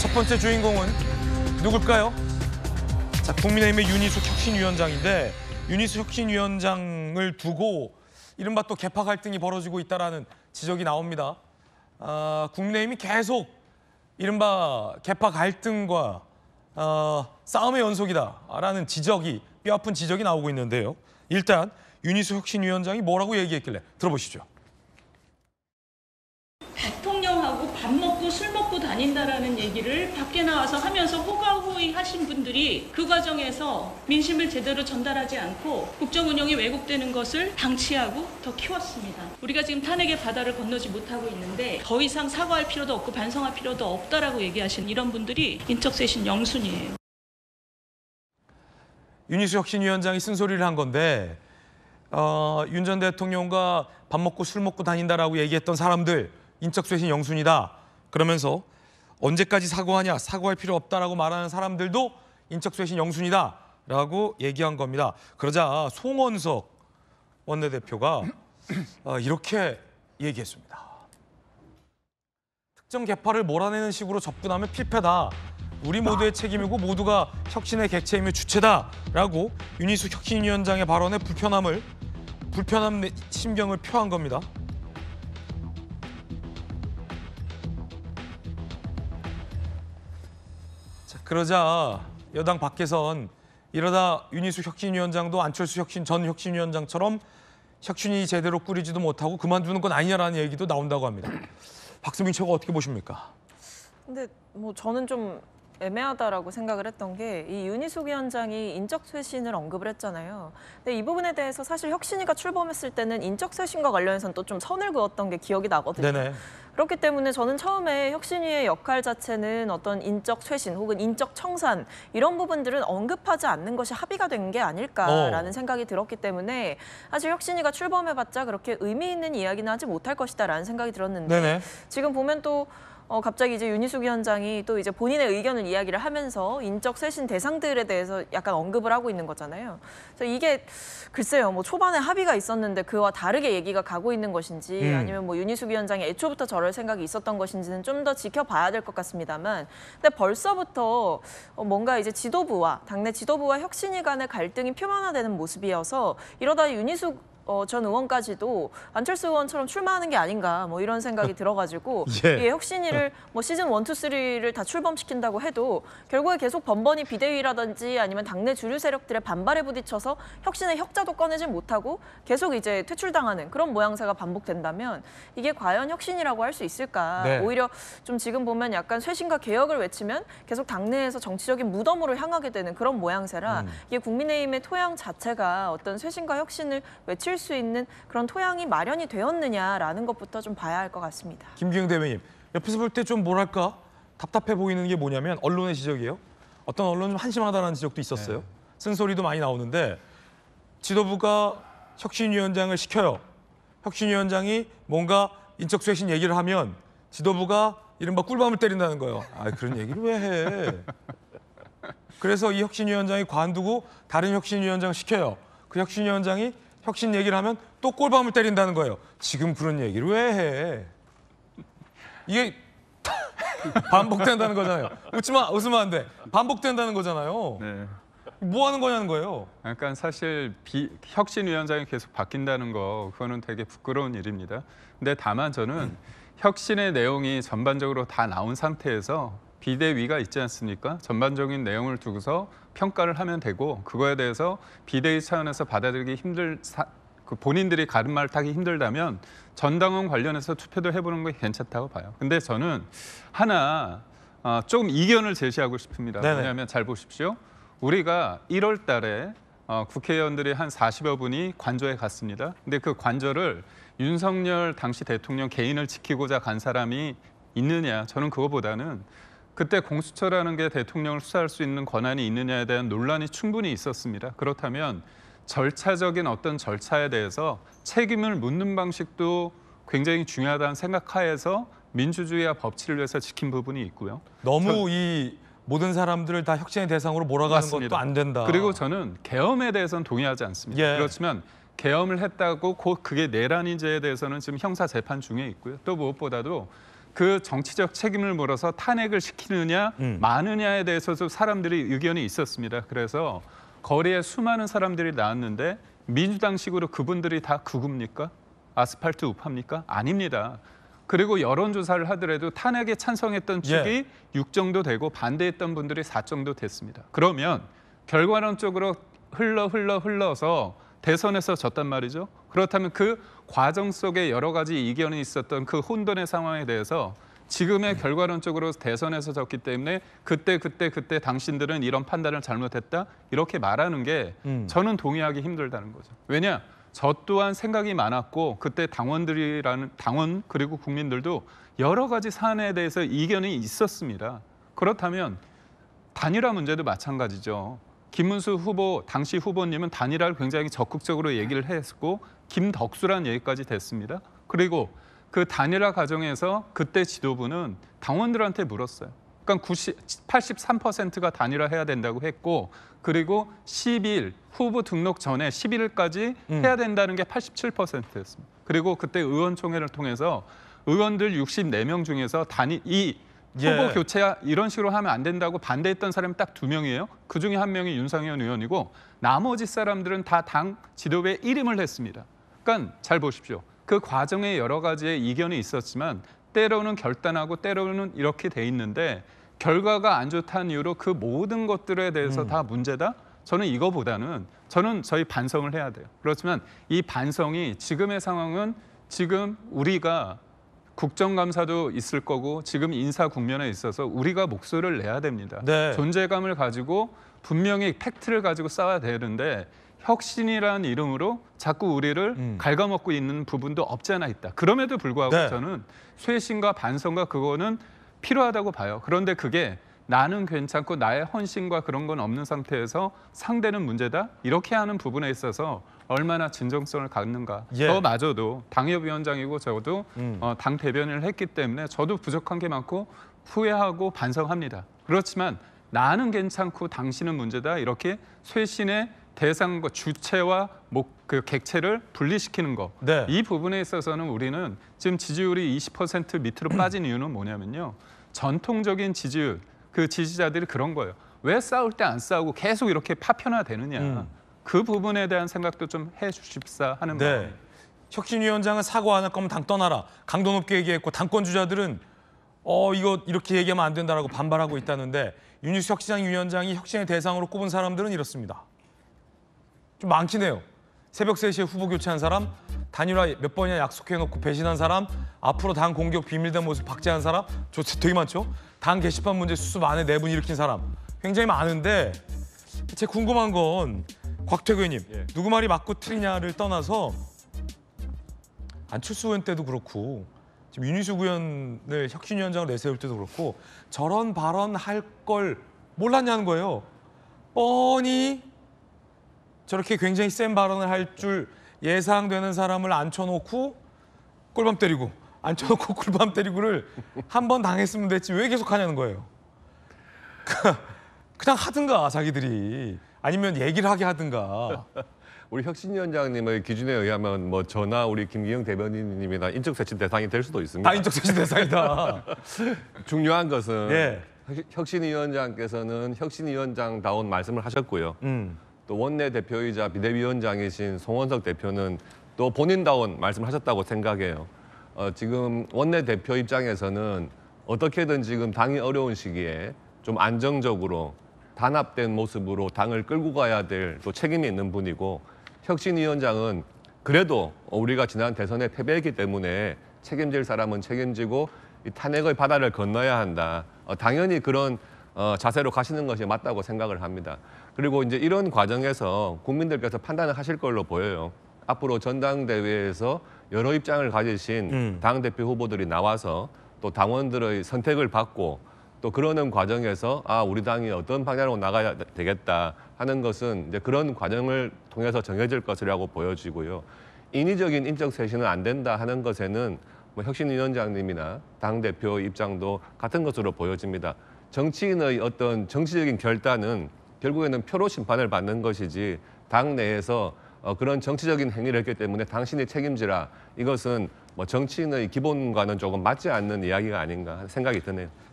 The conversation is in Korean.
첫 번째 주인공은 누굴까요? 자, 국민의힘의 윤희숙 혁신위원장인데 윤희숙 혁신위원장을 두고 이른바 또 계파 갈등이 벌어지고 있다는 지적이 나옵니다. 국민의힘이 계속 이른바 계파 갈등과 싸움의 연속이다라는 지적이 뼈아픈 지적이 나오고 있는데요. 일단 윤희숙 혁신위원장이 뭐라고 얘기했길래 들어보시죠. 대통령하고 밥 먹고 술 먹고 다닌다라는 얘기를 밖에 나와서 하면서 호가호위 하신 분들이 그 과정에서 민심을 제대로 전달하지 않고 국정 운영이 왜곡되는 것을 방치하고 더 키웠습니다. 우리가 지금 탄핵의 바다를 건너지 못하고 있는데 더 이상 사과할 필요도 없고 반성할 필요도 없다라고 얘기하신 이런 분들이 인적쇄신 영순이에요. 윤희숙 혁신위원장이 쓴소리를 한 건데 윤 전 대통령과 밥 먹고 술 먹고 다닌다라고 얘기했던 사람들 인적쇄신 영순이다. 그러면서 언제까지 사과하냐, 사과할 필요 없다라고 말하는 사람들도 인적쇄신 영순이다라고 얘기한 겁니다. 그러자 송원석 원내대표가 이렇게 얘기했습니다. 특정 계파를 몰아내는 식으로 접근하면 필패다. 우리 모두의 책임이고 모두가 혁신의 객체이며 주체다라고 윤희숙 혁신위원장의 발언에 불편한 심경을 표한 겁니다. 자, 그러자 여당 밖에선 이러다 윤희숙 혁신위원장도 안철수 전 혁신위원장처럼 혁신이 제대로 꾸리지도 못하고 그만두는 건 아니냐라는 얘기도 나온다고 합니다. 박수민 최고 어떻게 보십니까? 근데 뭐 저는 좀 애매하다라고 생각을 했던 게 이 윤희숙 위원장이 인적쇄신을 언급을 했잖아요. 근데 이 부분에 대해서 사실 혁신위가 출범했을 때는 인적쇄신과 관련해서는 또 좀 선을 그었던 게 기억이 나거든요. 네네. 그렇기 때문에 저는 처음에 혁신위의 역할 자체는 어떤 인적쇄신 혹은 인적청산 이런 부분들은 언급하지 않는 것이 합의가 된 게 아닐까라는 생각이 들었기 때문에 사실 혁신위가 출범해봤자 그렇게 의미 있는 이야기는 하지 못할 것이다라는 생각이 들었는데 네네. 지금 보면 또 갑자기 이제 윤희숙 위원장이 또 이제 본인의 의견을 이야기를 하면서 인적 쇄신 대상들에 대해서 약간 언급을 하고 있는 거잖아요. 그래서 이게 글쎄요, 뭐 초반에 합의가 있었는데 그와 다르게 얘기가 가고 있는 것인지 아니면 뭐 윤희숙 위원장이 애초부터 저럴 생각이 있었던 것인지는 좀 더 지켜봐야 될 것 같습니다만, 근데 벌써부터 뭔가 이제 지도부와 당내 지도부와 혁신위 간의 갈등이 표면화되는 모습이어서 이러다 윤희숙 전 의원까지도 안철수 의원처럼 출마하는 게 아닌가 뭐 이런 생각이 들어가지고 예. 이 혁신위를 뭐 시즌 1, 2, 3를 다 출범시킨다고 해도 결국에 계속 번번이 비대위라든지 아니면 당내 주류 세력들의 반발에 부딪혀서 혁신의 혁자도 꺼내지 못하고 계속 이제 퇴출당하는 그런 모양새가 반복된다면 이게 과연 혁신이라고 할 수 있을까? 네. 오히려 좀 지금 보면 약간 쇄신과 개혁을 외치면 계속 당내에서 정치적인 무덤으로 향하게 되는 그런 모양새라 이게 국민의힘의 토양 자체가 어떤 쇄신과 혁신을 외칠 수 있는 그런 토양이 마련이 되었느냐라는 것부터 좀 봐야 할 것 같습니다. 김기영 대변인, 옆에서 볼 때 좀 뭐랄까 답답해 보이는 게 뭐냐면 언론의 지적이에요. 어떤 언론은 좀 한심하다는 지적도 있었어요. 네. 쓴소리도 많이 나오는데 지도부가 혁신위원장을 시켜요. 혁신위원장이 뭔가 인적쇄신 얘기를 하면 지도부가 이른바 꿀밤을 때린다는 거예요. 아, 그런 얘기를 왜 해? 그래서 이 혁신위원장이 관두고 다른 혁신위원장을 시켜요. 그 혁신위원장이 혁신 얘기를 하면 또 꼴밤을 때린다는 거예요. 지금 그런 얘기를 왜 해? 이게 반복된다는 거잖아요. 웃으면 안 돼. 반복된다는 거잖아요. 네. 뭐 하는 거냐는 거예요. 그러니까 사실 혁신위원장이 계속 바뀐다는 거 그거는 되게 부끄러운 일입니다. 근데 다만 저는 혁신의 내용이 전반적으로 다 나온 상태에서 비대위가 있지 않습니까? 전반적인 내용을 두고서 평가를 하면 되고 그거에 대해서 비대위 차원에서 받아들이기 본인들이 가름말 타기 힘들다면 전당원 관련해서 투표도 해보는 게 괜찮다고 봐요. 근데 저는 하나 조금 이견을 제시하고 싶습니다. 네네. 왜냐하면 잘 보십시오. 우리가 1월 달에 국회의원들이 한 40여 분이 관저에 갔습니다. 근데 그 관저를 윤석열 당시 대통령 개인을 지키고자 간 사람이 있느냐? 저는 그거보다는 그때 공수처라는 게 대통령을 수사할 수 있는 권한이 있느냐에 대한 논란이 충분히 있었습니다. 그렇다면 절차적인 어떤 절차에 대해서 책임을 묻는 방식도 굉장히 중요하다는 생각하에서 민주주의와 법치를 위해서 지킨 부분이 있고요. 너무 이 모든 사람들을 다 혁신의 대상으로 몰아가는 맞습니다. 것도 안 된다. 그리고 저는 계엄에 대해서는 동의하지 않습니다. 예. 그렇지만 계엄을 했다고 곧 그게 내란인지에 대해서는 지금 형사 재판 중에 있고요. 또 무엇보다도 그 정치적 책임을 물어서 탄핵을 시키느냐 마느냐에 대해서도 사람들이 의견이 있었습니다. 그래서 거리에 수많은 사람들이 나왔는데 민주당식으로 그분들이 다 극우입니까? 아스팔트 우파입니까? 아닙니다. 그리고 여론조사를 하더라도 탄핵에 찬성했던 축이 6 정도 되고 반대했던 분들이 4 정도 됐습니다. 그러면 결과론적으로 흘러서 대선에서 졌단 말이죠. 그렇다면 그 과정 속에 여러 가지 이견이 있었던 그 혼돈의 상황에 대해서 지금의 결과론적으로 대선에서 졌기 때문에 그때 당신들은 이런 판단을 잘못했다 이렇게 말하는 게 저는 동의하기 힘들다는 거죠. 왜냐? 저 또한 생각이 많았고 그때 당원 그리고 국민들도 여러 가지 사안에 대해서 이견이 있었습니다. 그렇다면 단일화 문제도 마찬가지죠. 김문수 후보 당시 후보님은 단일화를 굉장히 적극적으로 얘기를 했고 김덕수란 얘기까지 됐습니다. 그리고 그 단일화 과정에서 그때 지도부는 당원들한테 물었어요. 그러니까 83%가 단일화해야 된다고 했고 그리고 10일 후보 등록 전에 11일까지 해야 된다는 게 87%였습니다. 그리고 그때 의원총회를 통해서 의원들 64명 중에서 이 후보 교체 이런 식으로 하면 안 된다고 반대했던 사람이 딱 2명이에요. 그중에 1명이 윤상현 의원이고 나머지 사람들은 다 당 지도부에 일임을 했습니다. 그러니까 잘 보십시오. 그 과정에 여러 가지의 이견이 있었지만 때로는 결단하고 때로는 이렇게 돼 있는데 결과가 안 좋다는 이유로 그 모든 것들에 대해서 다 문제다? 저는 이거보다는 저희 반성을 해야 돼요. 그렇지만 이 반성이 지금의 상황은 지금 우리가 국정감사도 있을 거고 지금 인사 국면에 있어서 우리가 목소리를 내야 됩니다. 네. 존재감을 가지고 분명히 팩트를 가지고 싸워야 되는데 혁신이라는 이름으로 자꾸 우리를 갉아먹고 있는 부분도 없지 않아 있다. 그럼에도 불구하고 네. 저는 쇄신과 반성과 그거는 필요하다고 봐요. 그런데 그게 나는 괜찮고 나의 헌신과 그런 건 없는 상태에서 상대는 문제다? 이렇게 하는 부분에 있어서 얼마나 진정성을 갖는가. 저마저도 당협위원장이고 저도 당 대변인을 했기 때문에 저도 부족한 게 많고 후회하고 반성합니다. 그렇지만 나는 괜찮고 당신은 문제다. 이렇게 쇄신의 대상과 주체와 그 객체를 분리시키는 거. 네. 이 부분에 있어서는 우리는 지금 지지율이 20% 밑으로 빠진 이유는 뭐냐면요. 전통적인 지지율, 그 지지자들이 그런 거예요. 왜 싸울 때 안 싸우고 계속 이렇게 파편화되느냐. 그 부분에 대한 생각도 좀 해주십사 하는 마음이에요. 혁신위원장은 사과 안 할 거면 당 떠나라. 강도 높게 얘기했고 당권 주자들은 이거 이렇게 얘기하면 안 된다라고 반발하고 있다는데 윤희숙 혁신위원장이 혁신의 대상으로 꼽은 사람들은 이렇습니다. 좀 많긴 해요. 새벽 3시에 후보 교체한 사람, 단일화 몇 번이나 약속해놓고 배신한 사람, 앞으로 당 공격 비밀된 모습 박제한 사람, 되게 많죠. 당 게시판 문제 수습 안에 내분 일으킨 사람 굉장히 많은데 제 궁금한 건 곽태규 의원님 누구 말이 맞고 틀리냐를 떠나서 안철수 의원 때도 그렇고 지금 윤희숙 의원을 혁신위원장으로 내세울 때도 그렇고 저런 발언 할 걸 몰랐냐는 거예요. 뻔히 저렇게 굉장히 센 발언을 할 줄 예상되는 사람을 앉혀놓고 꿀밤 때리고 앉혀놓고 꿀밤 때리고를 한 번 당했으면 됐지 왜 계속 하냐는 거예요. 그냥 하든가 자기들이 아니면 얘기를 하게 하든가. 우리 혁신위원장님의 기준에 의하면 뭐 저나 우리 김기영 대변인님이나 인적쇄신 대상이 될 수도 있습니다. 다 인적쇄신 대상이다. 중요한 것은 예. 혁신위원장께서는 혁신위원장다운 말씀을 하셨고요. 또 원내대표이자 비대위원장이신 송원석 대표는 또 본인다운 말씀을 하셨다고 생각해요. 지금 원내대표 입장에서는 어떻게든 지금 당이 어려운 시기에 좀 안정적으로 단합된 모습으로 당을 끌고 가야 될 또 책임이 있는 분이고 혁신위원장은 그래도 우리가 지난 대선에 패배했기 때문에 책임질 사람은 책임지고 이 탄핵의 바다를 건너야 한다. 당연히 그런 자세로 가시는 것이 맞다고 생각을 합니다. 그리고 이제 이런 과정에서 국민들께서 판단을 하실 걸로 보여요. 앞으로 전당대회에서 여러 입장을 가지신 당대표 후보들이 나와서 또 당원들의 선택을 받고 또 그러는 과정에서 우리 당이 어떤 방향으로 나가야 되겠다 하는 것은 이제 그런 과정을 통해서 정해질 것이라고 보여지고요. 인위적인 인적 쇄신은 안 된다 하는 것에는 뭐 혁신위원장님이나 당대표 입장도 같은 것으로 보여집니다. 정치인의 어떤 정치적인 결단은 결국에는 표로 심판을 받는 것이지 당 내에서 그런 정치적인 행위를 했기 때문에 당신이 책임지라 이것은 뭐 정치인의 기본과는 조금 맞지 않는 이야기가 아닌가 하는 생각이 드네요.